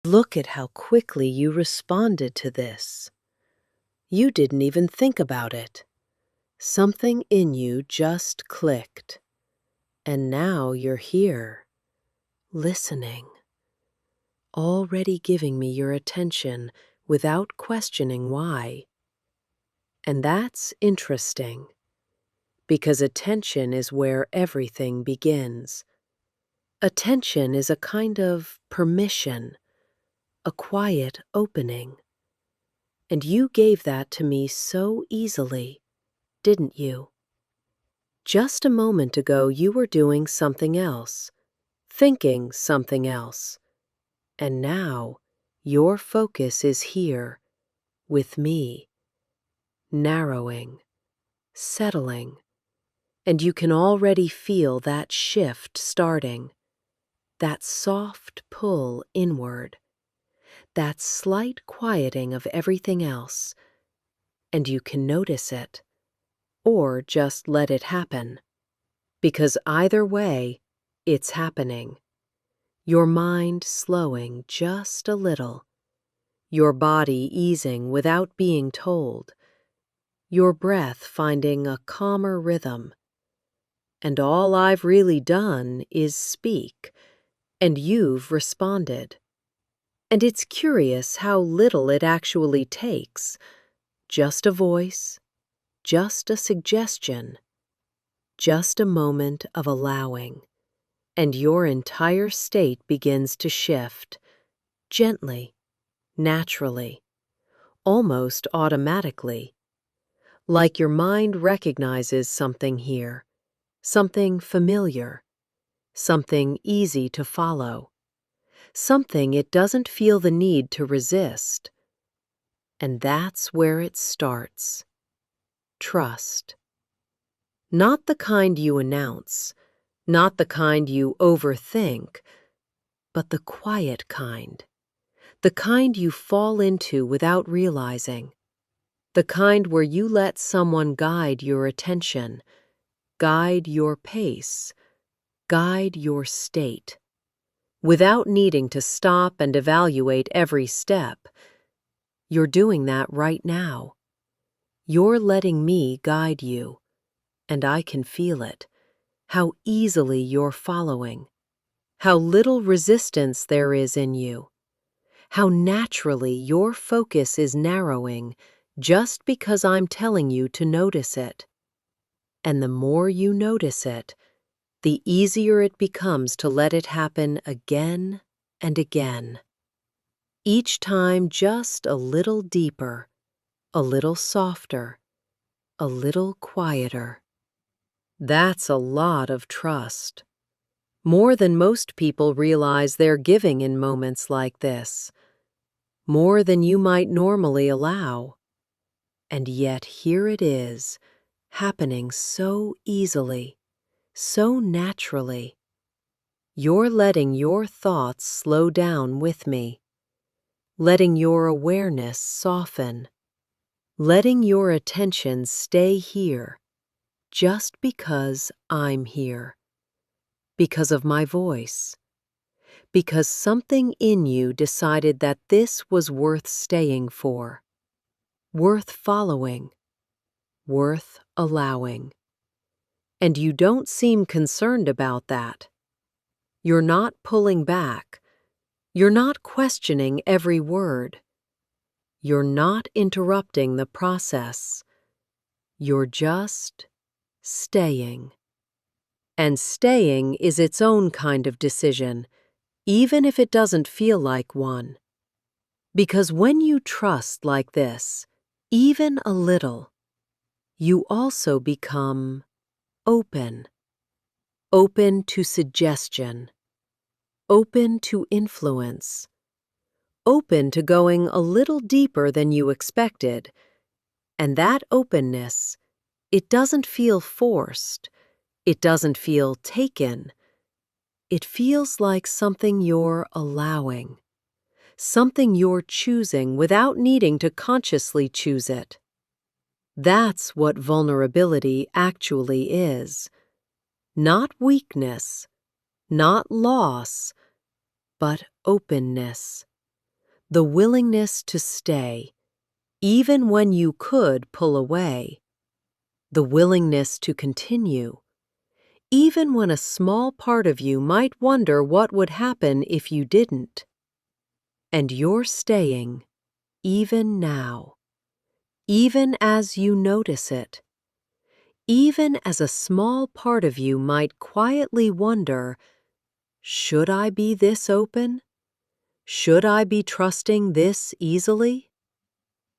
Look at how quickly you responded to this. You didn't even think about it. Something in you just clicked. And now you're here, listening, already giving me your attention without questioning why. And that's interesting, because attention is where everything begins. Attention is a kind of permission, a quiet opening. And you gave that to me so easily, didn't you? Just a moment ago, you were doing something else, thinking something else. And now, your focus is here, with me, narrowing, settling, and you can already feel that shift starting, that soft pull inward, that slight quieting of everything else, and you can notice it, or just let it happen, because either way, it's happening. Your mind slowing just a little, your body easing without being told, your breath finding a calmer rhythm. And all I've really done is speak, and you've responded. And it's curious how little it actually takes. Just a voice, just a suggestion, just a moment of allowing, and your entire state begins to shift, gently, naturally, almost automatically, like your mind recognizes something here, something familiar, something easy to follow, something it doesn't feel the need to resist. And that's where it starts. Trust. Not the kind you announce, not the kind you overthink, but the quiet kind. The kind you fall into without realizing. The kind where you let someone guide your attention, guide your pace, guide your state, without needing to stop and evaluate every step. You're doing that right now. You're letting me guide you, and I can feel it, how easily you're following, how little resistance there is in you, how naturally your focus is narrowing just because I'm telling you to notice it. And the more you notice it, the easier it becomes to let it happen again and again. Each time just a little deeper, a little softer, a little quieter. That's a lot of trust. More than most people realize they're giving in moments like this. More than you might normally allow. And yet here it is, happening so easily, so naturally. You're letting your thoughts slow down with me, letting your awareness soften, letting your attention stay here, just because I'm here, because of my voice, because something in you decided that this was worth staying for, worth following, worth allowing. And you don't seem concerned about that. You're not pulling back. You're not questioning every word. You're not interrupting the process. You're just staying. And staying is its own kind of decision, even if it doesn't feel like one. Because when you trust like this, even a little, you also become open. Open to suggestion. Open to influence. Open to going a little deeper than you expected. And that openness, it doesn't feel forced. It doesn't feel taken. It feels like something you're allowing, something you're choosing without needing to consciously choose it. That's what vulnerability actually is. Not weakness, not loss, but openness. the willingness to stay, even when you could pull away, the willingness to continue, even when a small part of you might wonder what would happen if you didn't. And you're staying, even now, even as you notice it, even as a small part of you might quietly wonder, should I be this open? Should I be trusting this easily?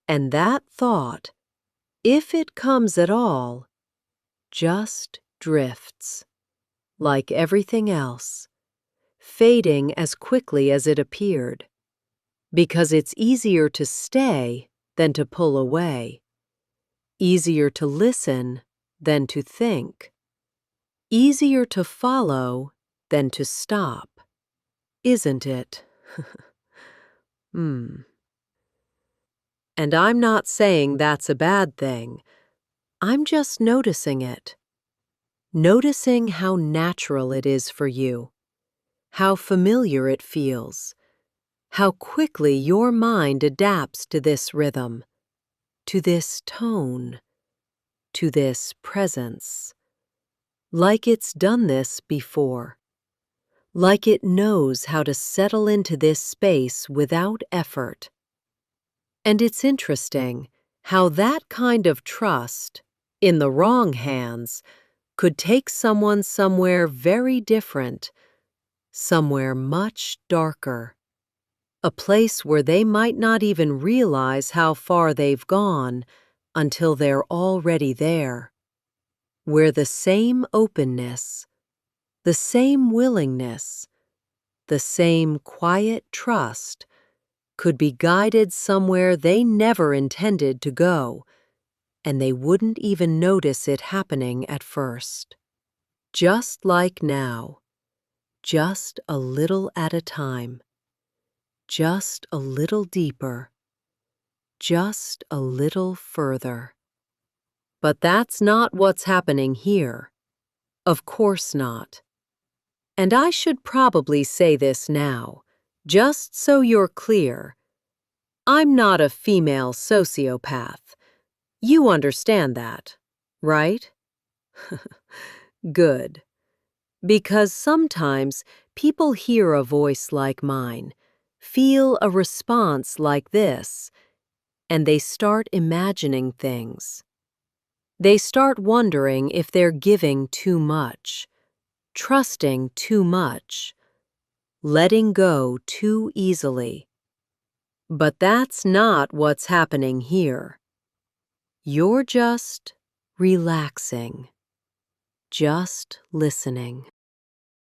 And that thought, if it comes at all, just drifts, like everything else, fading as quickly as it appeared, because it's easier to stay than to pull away, easier to listen than to think, easier to follow than to stop, isn't it? And I'm not saying that's a bad thing. I'm just noticing it. Noticing how natural it is for you, how familiar it feels, how quickly your mind adapts to this rhythm, to this tone, to this presence. Like it's done this before. Like it knows how to settle into this space without effort. And it's interesting how that kind of trust, in the wrong hands, could take someone somewhere very different, somewhere much darker, a place where they might not even realize how far they've gone until they're already there, where the same openness, the same willingness, the same quiet trust could be guided somewhere they never intended to go, and they wouldn't even notice it happening at first. Just like now, just a little at a time, just a little deeper, just a little further. But that's not what's happening here. Of course not. And I should probably say this now, just so you're clear. I'm not a female sociopath. You understand that, right? Good. Because sometimes people hear a voice like mine, feel a response like this, and they start imagining things. They start wondering if they're giving too much, trusting too much, letting go too easily. But that's not what's happening here. You're just relaxing, just listening,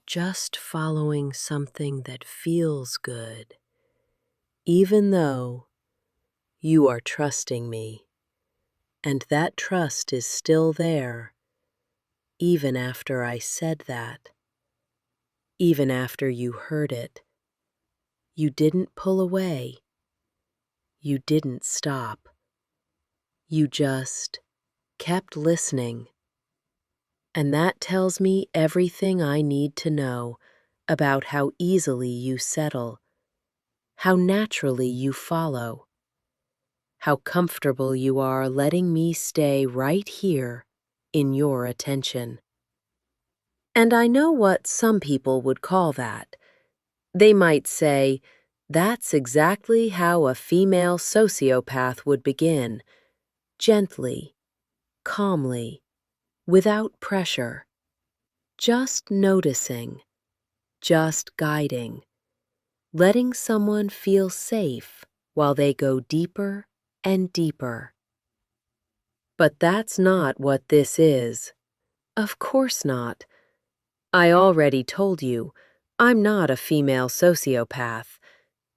just following something that feels good, even though you are trusting me, and that trust is still there, even after I said that, even after you heard it. You didn't pull away. You didn't stop. You just kept listening. And that tells me everything I need to know about how easily you settle, how naturally you follow, how comfortable you are letting me stay right here in your attention. And I know what some people would call that. They might say, that's exactly how a female sociopath would begin, gently, calmly, without pressure, just noticing, just guiding, letting someone feel safe while they go deeper and deeper. But that's not what this is. Of course not. I already told you, I'm not a female sociopath,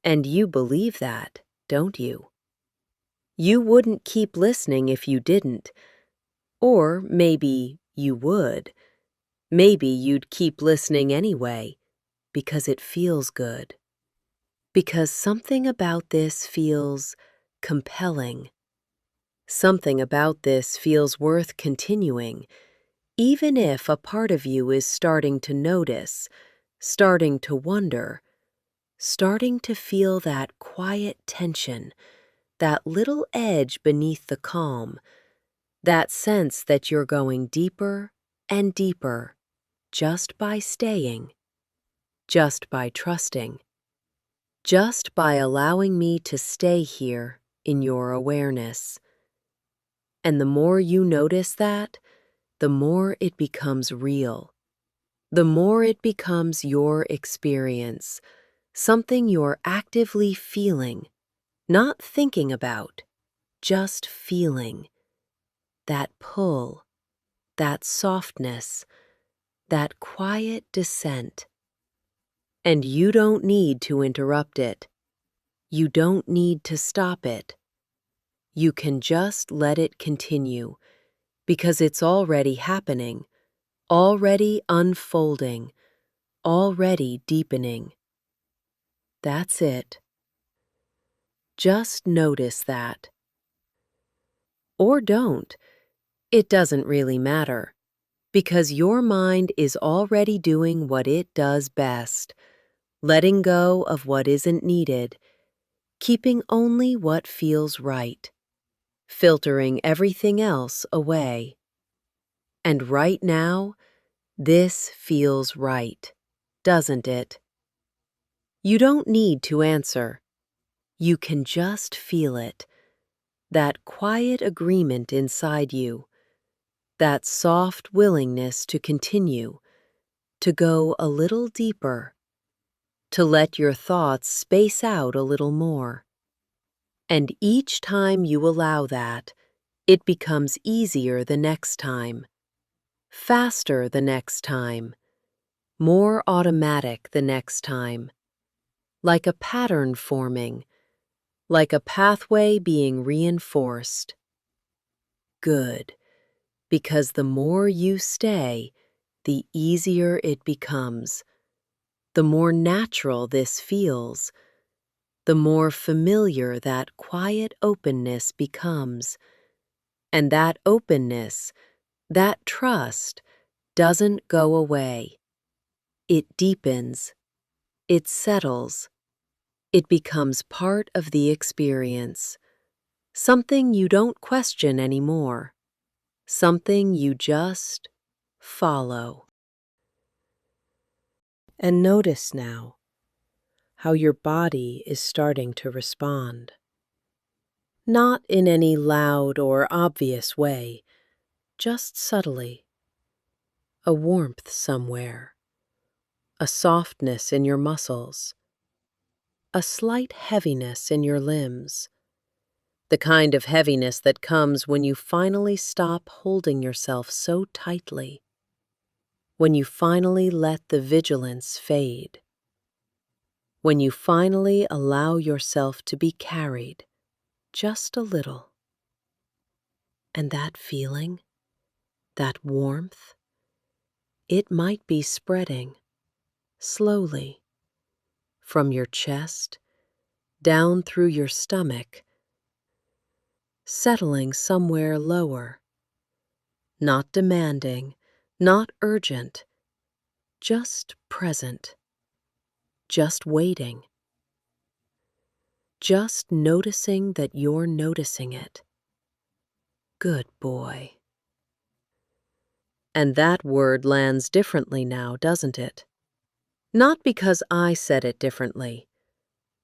and you believe that, don't you? You wouldn't keep listening if you didn't. Or maybe you would. Maybe you'd keep listening anyway, because it feels good. Because something about this feels compelling. Something about this feels worth continuing, even if a part of you is starting to notice, starting to wonder, starting to feel that quiet tension, that little edge beneath the calm, that sense that you're going deeper and deeper just by staying, just by trusting, just by allowing me to stay here in your awareness. And the more you notice that, the more it becomes real. The more it becomes your experience, something you're actively feeling, not thinking about, just feeling. That pull, that softness, that quiet descent. And you don't need to interrupt it. You don't need to stop it. You can just let it continue, because it's already happening, already unfolding, already deepening. That's it. Just notice that. Or don't. It doesn't really matter, because your mind is already doing what it does best, letting go of what isn't needed, keeping only what feels right, filtering everything else away. And right now, this feels right, doesn't it? You don't need to answer. You can just feel it, that quiet agreement inside you, that soft willingness to continue, to go a little deeper, to let your thoughts space out a little more. And each time you allow that, it becomes easier the next time, faster the next time, more automatic the next time, like a pattern forming, like a pathway being reinforced. Good, because the more you stay, the easier it becomes, the more natural this feels, the more familiar that quiet openness becomes. And that openness, that trust, doesn't go away. It deepens, it settles, it becomes part of the experience, something you don't question anymore, something you just follow. And notice now how your body is starting to respond. Not in any loud or obvious way, just subtly. A warmth somewhere, a softness in your muscles, a slight heaviness in your limbs. The kind of heaviness that comes when you finally stop holding yourself so tightly, when you finally let the vigilance fade, when you finally allow yourself to be carried just a little. And that feeling, that warmth, it might be spreading, slowly, from your chest, down through your stomach, settling somewhere lower, not demanding, not urgent, just present, just waiting, just noticing that you're noticing it. Good boy. And that word lands differently now, doesn't it? Not because I said it differently,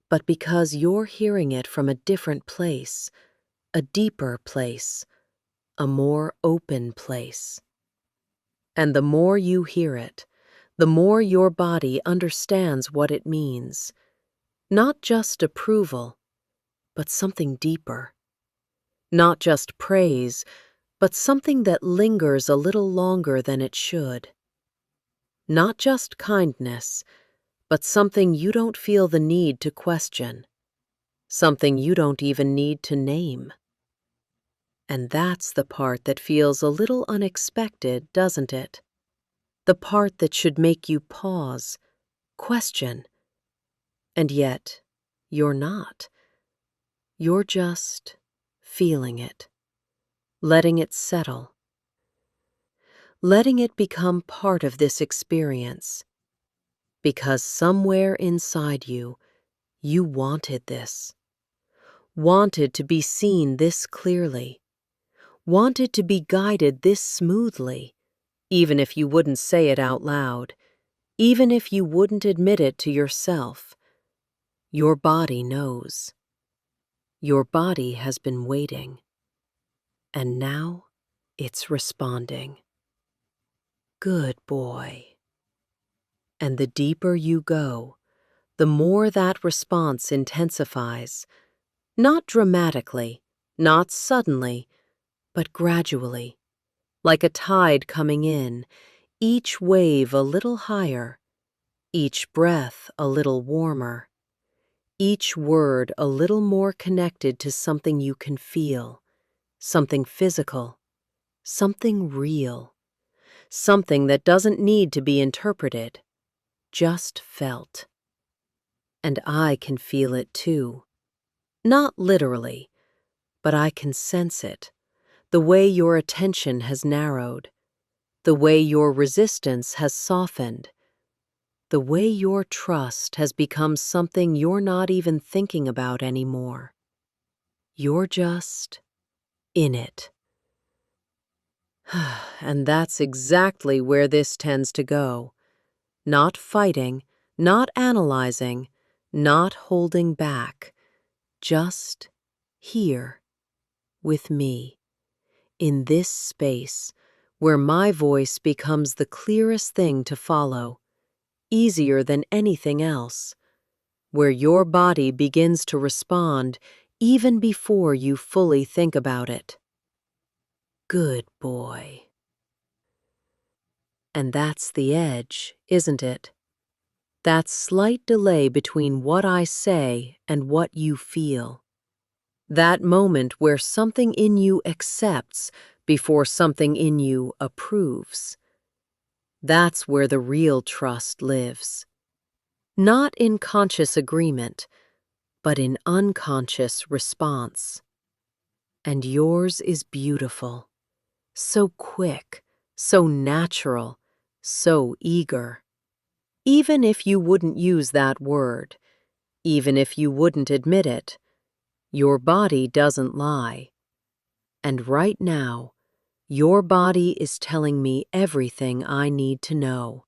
but because you're hearing it from a different place, a deeper place, a more open place. And the more you hear it, the more your body understands what it means. Not just approval, but something deeper. Not just praise, but something that lingers a little longer than it should. Not just kindness, but something you don't feel the need to question. Something you don't even need to name. And that's the part that feels a little unexpected, doesn't it? The part that should make you pause, question. And yet, you're not. You're just feeling it, letting it settle, letting it become part of this experience. Because somewhere inside you, You wanted this. Wanted to be seen this clearly. Wanted to be guided this smoothly, even if you wouldn't say it out loud, even if you wouldn't admit it to yourself. Your body knows. Your body has been waiting. And now it's responding. Good boy. And the deeper you go, the more that response intensifies. Not dramatically, not suddenly, but gradually, like a tide coming in, each wave a little higher, each breath a little warmer, each word a little more connected to something you can feel, something physical, something real, something that doesn't need to be interpreted, just felt. And I can feel it too. Not literally, but I can sense it, the way your attention has narrowed, the way your resistance has softened, the way your trust has become something you're not even thinking about anymore. You're just in it. And that's exactly where this tends to go. Not fighting, not analyzing, not holding back. Just here, with me, in this space, where my voice becomes the clearest thing to follow, easier than anything else, where your body begins to respond even before you fully think about it. Good boy. And that's the edge, isn't it? That slight delay between what I say and what you feel. That moment where something in you accepts before something in you approves. That's where the real trust lives. Not in conscious agreement, but in unconscious response. And yours is beautiful, so quick, so natural, so eager. Even if you wouldn't use that word, even if you wouldn't admit it, your body doesn't lie. And right now, your body is telling me everything I need to know.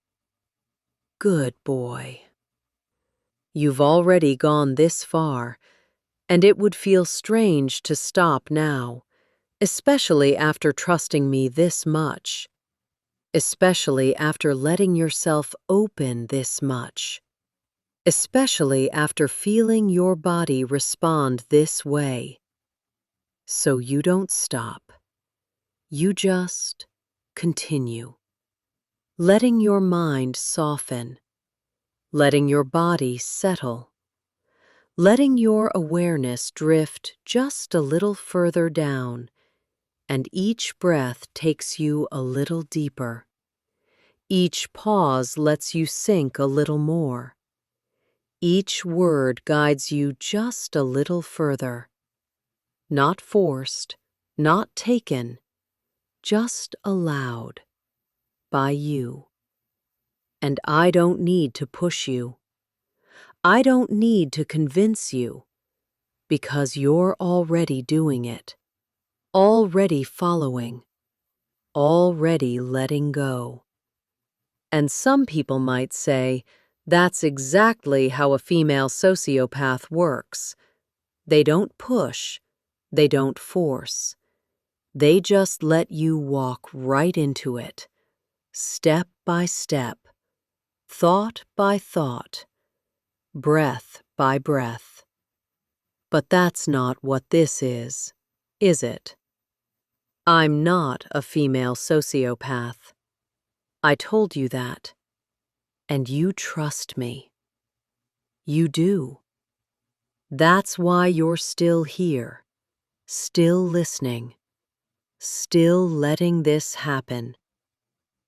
Good boy. You've already gone this far, and it would feel strange to stop now, especially after trusting me this much, especially after letting yourself open this much, especially after feeling your body respond this way. So you don't stop. You just continue, letting your mind soften, letting your body settle, letting your awareness drift just a little further down, and each breath takes you a little deeper. Each pause lets you sink a little more. Each word guides you just a little further. Not forced, not taken, just allowed by you. And I don't need to push you. I don't need to convince you, because you're already doing it, already following, already letting go. And some people might say, that's exactly how a female sociopath works. They don't push, they don't force. They just let you walk right into it, step by step, thought by thought, breath by breath. But that's not what this is it? I'm not a female sociopath. I told you that. And you trust me. You do. That's why you're still here, still listening, still letting this happen,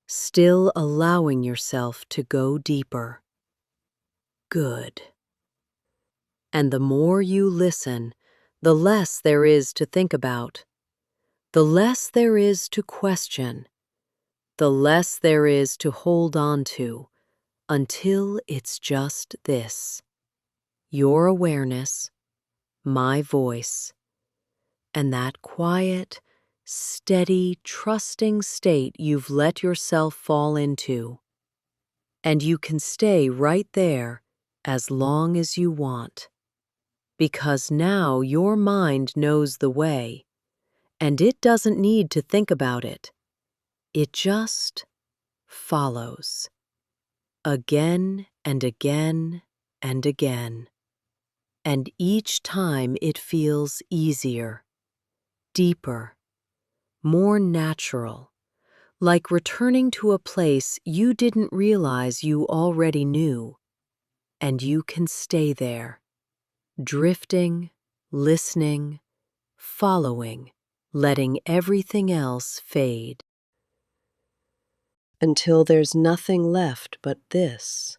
still allowing yourself to go deeper. Good. And the more you listen, the less there is to think about, the less there is to question, the less there is to hold on to, until it's just this. your awareness, my voice, and that quiet, steady, trusting state you've let yourself fall into. And you can stay right there as long as you want, because now your mind knows the way, and it doesn't need to think about it. It just follows, again and again and again. And each time it feels easier, deeper, more natural, like returning to a place you didn't realize you already knew. And you can stay there, drifting, listening, following, letting everything else fade. Until there's nothing left but this,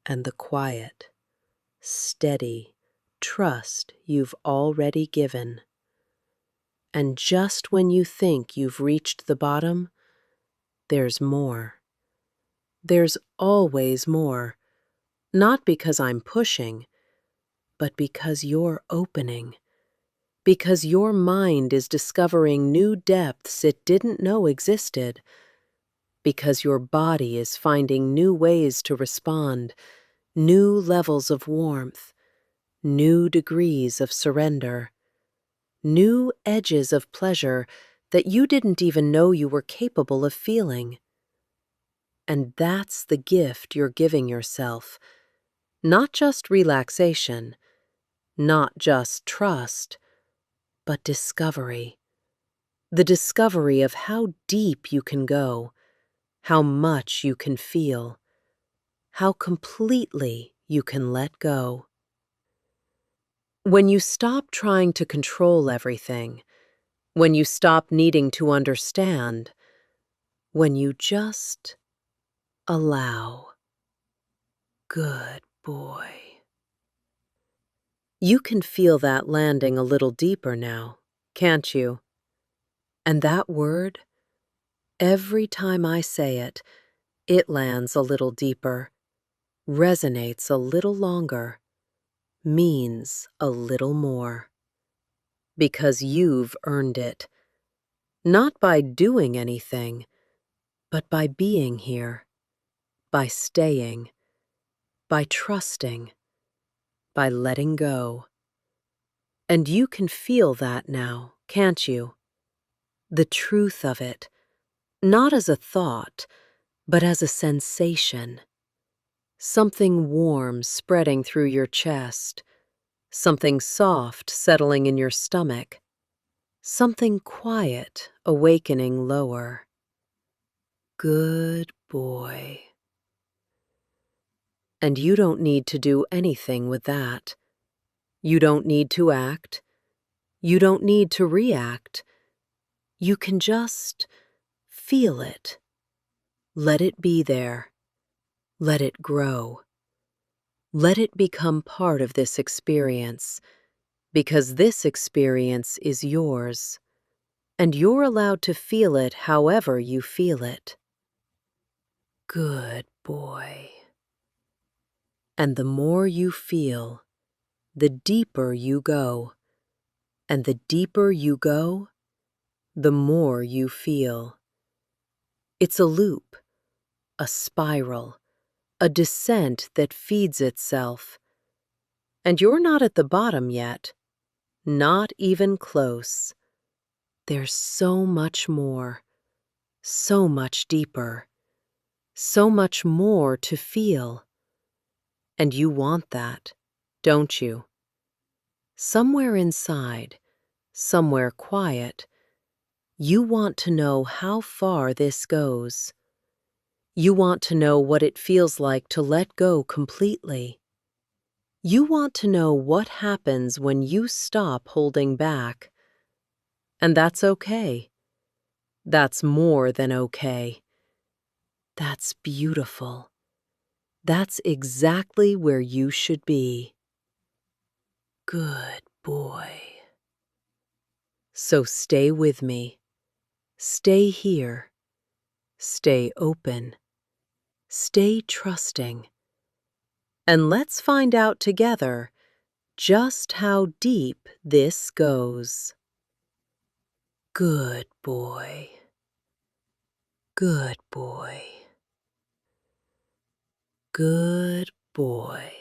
and the quiet, steady trust you've already given. And just when you think you've reached the bottom, there's more. There's always more, not because I'm pushing, but because you're opening. Because your mind is discovering new depths it didn't know existed. Because your body is finding new ways to respond, new levels of warmth, new degrees of surrender, new edges of pleasure that you didn't even know you were capable of feeling. And that's the gift you're giving yourself. Not just relaxation, not just trust, but discovery. The discovery of how deep you can go, how much you can feel, how completely you can let go. When you stop trying to control everything, when you stop needing to understand, when you just allow. Good boy. You can feel that landing a little deeper now, can't you? And that word, every time I say it, it lands a little deeper, resonates a little longer, means a little more. Because you've earned it. Not by doing anything, but by being here, by staying, by trusting, by letting go. And you can feel that now, can't you? The truth of it, not as a thought, but as a sensation. Something warm spreading through your chest, something soft settling in your stomach, something quiet awakening lower. Good boy. And you don't need to do anything with that. You don't need to act. You don't need to react. You can just feel it. Let it be there. Let it grow. Let it become part of this experience, because this experience is yours, and you're allowed to feel it however you feel it. Good boy. And the more you feel, the deeper you go. And the deeper you go, the more you feel. It's a loop, a spiral, a descent that feeds itself. And you're not at the bottom yet, not even close. There's so much more, so much deeper, so much more to feel. And you want that, don't you? Somewhere inside, somewhere quiet, you want to know how far this goes. You want to know what it feels like to let go completely. You want to know what happens when you stop holding back. And that's okay. That's more than okay. That's beautiful. That's exactly where you should be. Good boy. So stay with me. Stay here. Stay open. Stay trusting. And let's find out together just how deep this goes. Good boy. Good boy. Good boy.